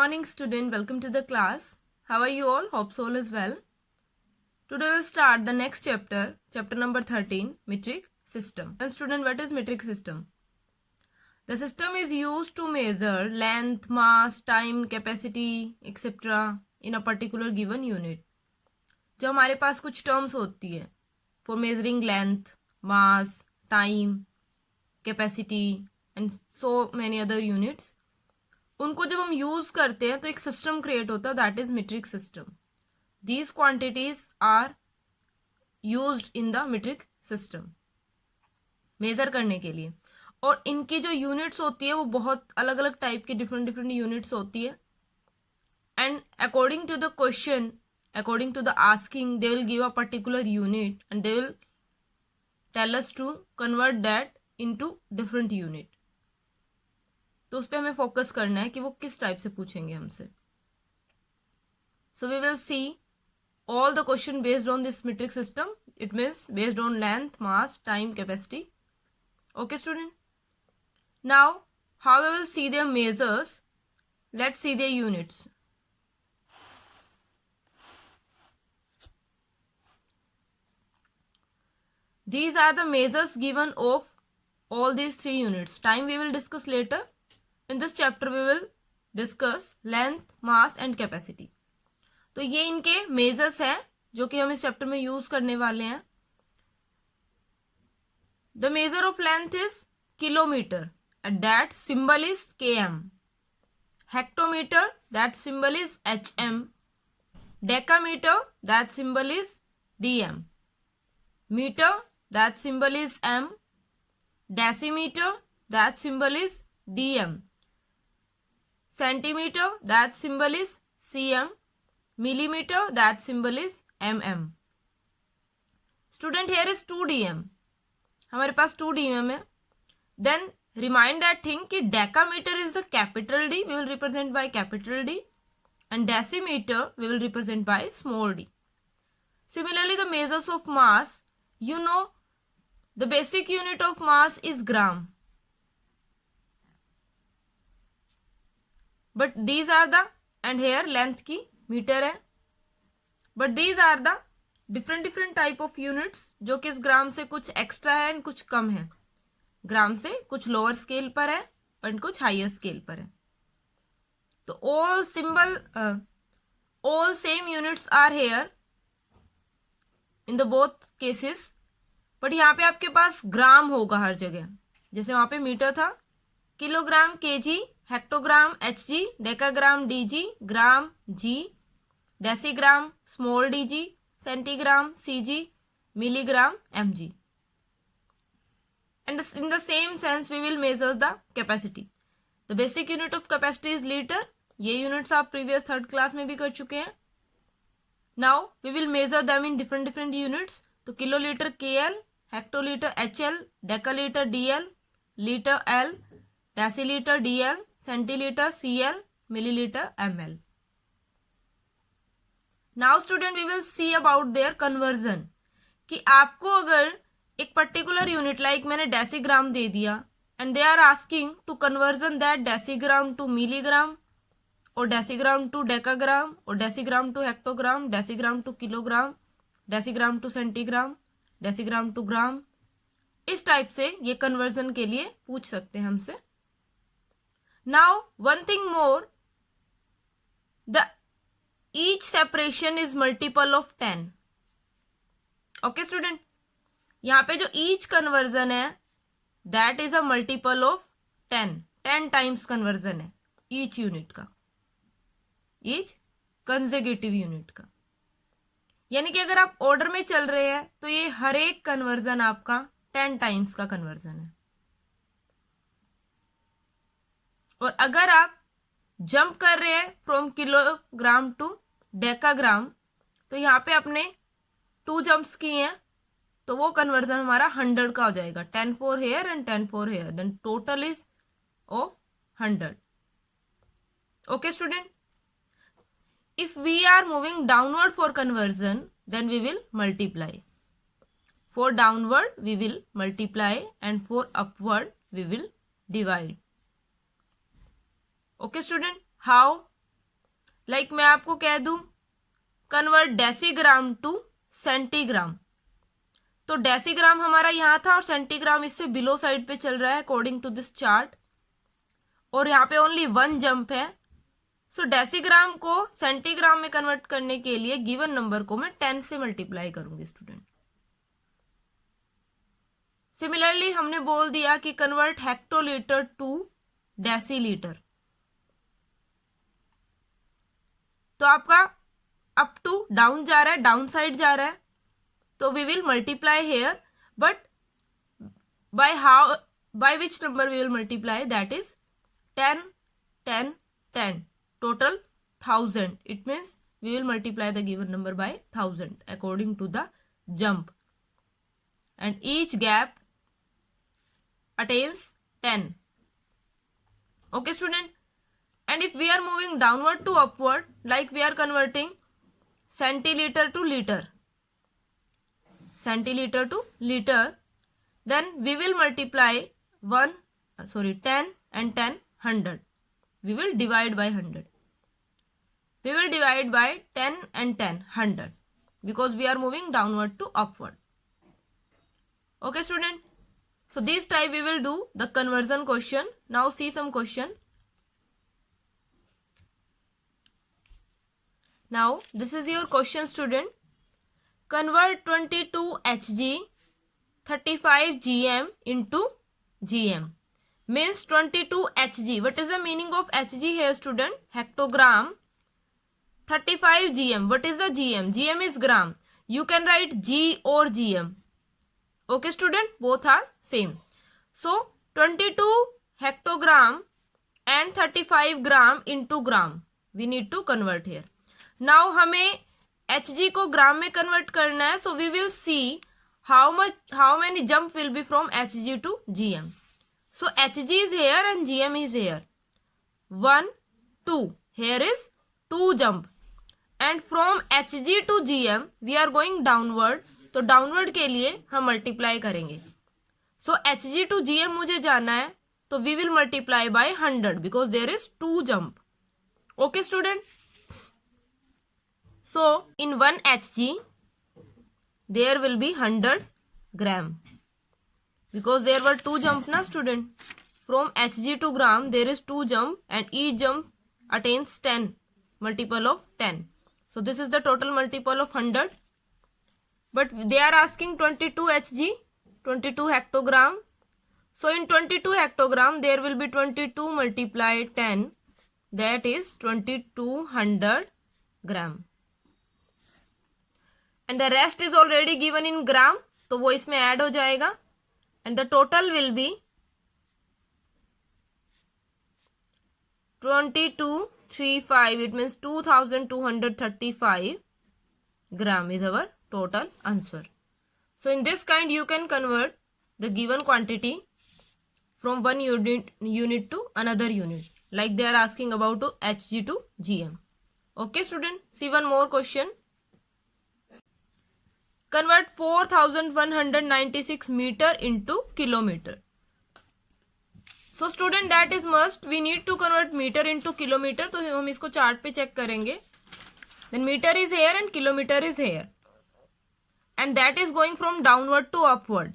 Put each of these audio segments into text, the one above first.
morning, student. Welcome to the class. How are you all? Hope all is well. Today we'll start the next chapter, chapter number 13, metric system. And student, what is metric system? The system is used to measure length, mass, time, capacity, etc. in a particular given unit. जो हमारे पास कुछ terms होती है for measuring length, mass, time, capacity and so many other units. उनको जब हम use करते हैं तो एक सिस्टम क्रिएट होता है, that is metric system. These quantities are used in the metric system measure करने के लिए. और इनकी जो यूनिट्स होती है वो बहुत अलग अलग टाइप की डिफरेंट यूनिट्स होती है. And according to the question, according to the asking, they will give a particular unit and they will tell us to convert that into different unit. तो उस पर हमें फोकस करना है कि वो किस टाइप से पूछेंगे हमसे. So we will see all the question based on this metric system. It means based on length, mass, time, capacity. Okay student, now how we will see their measures. Let's see their units. These are the measures given of all these three units. Time we will discuss later. In this chapter we will discuss length, mass and capacity. तो ये इनके measures हैं जो कि हम इस chapter में use करने वाले हैं. The measure of length is kilometer and that symbol is km. Hectometer, that symbol is hm. Decameter, that symbol is dm. Meter, that symbol is m. Decimeter, that symbol is dm. Centimeter, that symbol is cm. Millimeter, that symbol is mm. Student, here is 2 dm. हमारे पास 2 dm है. Then remind that thing कि decameter is the capital D. We will represent by capital D. And decimeter we will represent by small d. Similarly, the measures of mass, you know, the basic unit of mass is gram. But these are the, and here length की metre है. But these are the different type of units जो कि इस ग्राम से कुछ extra है and कुछ कम है. ग्राम से कुछ लोअर स्केल पर है और कुछ हायर स्केल पर है. तो all symbol, all same units are here in the both cases. But यहाँ पे आपके पास ग्राम होगा हर जगह. जैसे वहाँ पे मीटर था, kilogram KG, hectogram HG, decagram DG, gram G, decigram small DG, centigram CG, milligram MG. And in the same sense we will measure the capacity. The basic unit of capacity is liter. ये units आप previous 3rd class में भी कर चुके हैं. Now we will measure them in different units. तो kilolitre KL, hectolitre HL, डेकालीटर DL, litre L, decilitre DL, centilitre CL, millilitre ML. Now student we will see about their conversion. कि आपको अगर एक पर्टिकुलर यूनिट लाइक मैंने decigram दे दिया and they are asking to conversion that decigram to milligram और decigram to decagram और decigram to hectogram, decigram to kilogram, decigram to centigram, decigram to gram, इस टाइप से ये कन्वर्जन के लिए पूछ सकते हैं हमसे. Now one thing more, the each separation is multiple of 10. Okay student, यहाँ पे जो ईच कन्वर्जन है that is a multiple of 10 times conversion है ईच यूनिट का, ईच कंसेक्यूटिव यूनिट का. यानी कि अगर आप ऑर्डर में चल रहे हैं तो ये हर एक कन्वर्जन आपका 10 टाइम्स का कन्वर्जन है. और अगर आप जंप कर रहे हैं फ्रॉम किलोग्राम टू डेकाग्राम तो यहाँ पे आपने 2 जंप्स किए हैं तो वो कन्वर्जन हमारा 100 का हो जाएगा. 10 for here and 10 for here, then total is of 100. Okay student, if we are moving downward for conversion then we will multiply. For downward we will multiply and for upward we will divide. Okay student, how? Like मैं आपको कह दूं convert decigram to centigram, तो decigram हमारा यहाँ था और centigram इससे बिलो साइड पे चल रहा है अकॉर्डिंग टू दिस चार्ट, और यहाँ पे ओनली वन जंप है। सो डेसीग्राम को सेंटीग्राम में कन्वर्ट करने के लिए गिवन नंबर को मैं 10 से मल्टीप्लाई करूंगी स्टूडेंट। सिमिलरली हमने बोल दिया कि कन्वर्ट हेक्टोलीटर टू डेसीलीटर, तो आपका अप टू डाउन जा रहा है, डाउन साइड जा रहा है, तो we will multiply here, but by which number we will multiply, that is 10 10 10, total 1000. It means we will multiply the given number by 1000 according to the jump, and each gap attains 10. Okay student, and if we are moving downward to upward, like we are converting centiliter to liter, then we will multiply 10 and 10 100. We will divide by 100. We will divide by 10 and 10 100 because we are moving downward to upward. Okay student, so this type we will do the conversion question. Now see some question. Now this is your question student. Convert 22 Hg 35 gm into gm. Means 22 Hg. What is the meaning of Hg here student? Hectogram. 35 gm. What is the gm? Gm is gram. You can write G or gm. Okay student, both are same. So 22 hectogram and 35 gram into gram we need to convert here. Now हमें Hg को ग्राम में convert करना है, so we will see how many jump will be from Hg to gm. So Hg is here and gm is here. 1 2, here is 2 jump, and from Hg to gm we are going downward, तो downward के लिए हम multiply करेंगे. सो Hg to gm मुझे जाना है, तो we will multiply by 100 because there is 2 jump. Okay student, so in 1 Hg there will be 100 gram because there were 2 jump na student. From Hg to gram there is 2 jump and each jump attains 10, multiple of 10. So this is the total multiple of 100. But they are asking 22 Hg, 22 hectogram. So in 22 hectogram there will be 22 multiplied 10, that is 2200 gram. And the rest is already given in gram, तो वो इसमें add हो जाएगा. And the total will be 2235. It means 2235 gram is our total answer. So in this kind you can convert the given quantity from one unit to another unit, like they are asking about to Hg to gm. Okay student, see one more question. Convert 4196 meter into kilometer. So student, that is must. We need to convert meter into kilometer. तो हम इसको chart पे check करेंगे. Then meter is here and kilometer is here, and that is going from downward to upward.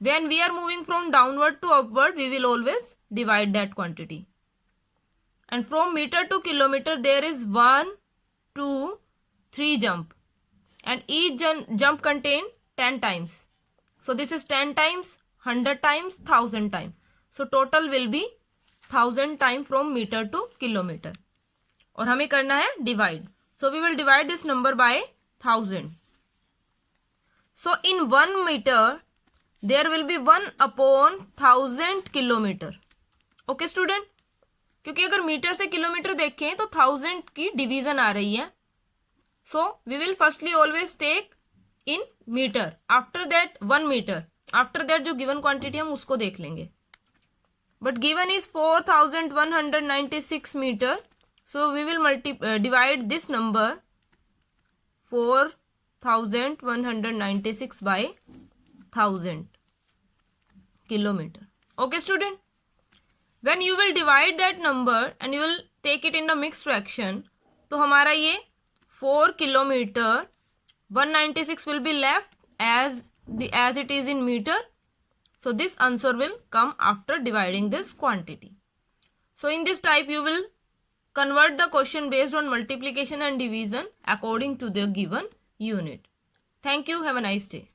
When we are moving from downward to upward, we will always divide that quantity. And from meter to kilometer there is 1 2 3 jump, and each jump contain 10 times. So this is 10 times, 100 times, 1000 times. So total will be 1000 time from meter to kilometer. और हमें करना है divide. So we will divide this number by 1000. So in 1 meter there will be 1 upon 1000 kilometer. Okay student? क्योंकि अगर metre से kilometre देखें तो 1000 की डिवीजन आ रही है. So we will firstly always take in meter. After that 1 meter. After that जो given quantity हम उसको देख लेंगे. But given is 4196 meter. So we will divide this number 4196 by 1000 kilometer. Okay student? When you will divide that number and you will take it in the mixed fraction, तो हमारा ये 4 kilometre 196 will be left as it is in meter. So this answer will come after dividing this quantity. So in this type you will convert the question based on multiplication and division according to the given unit. Thank you. Have a nice day.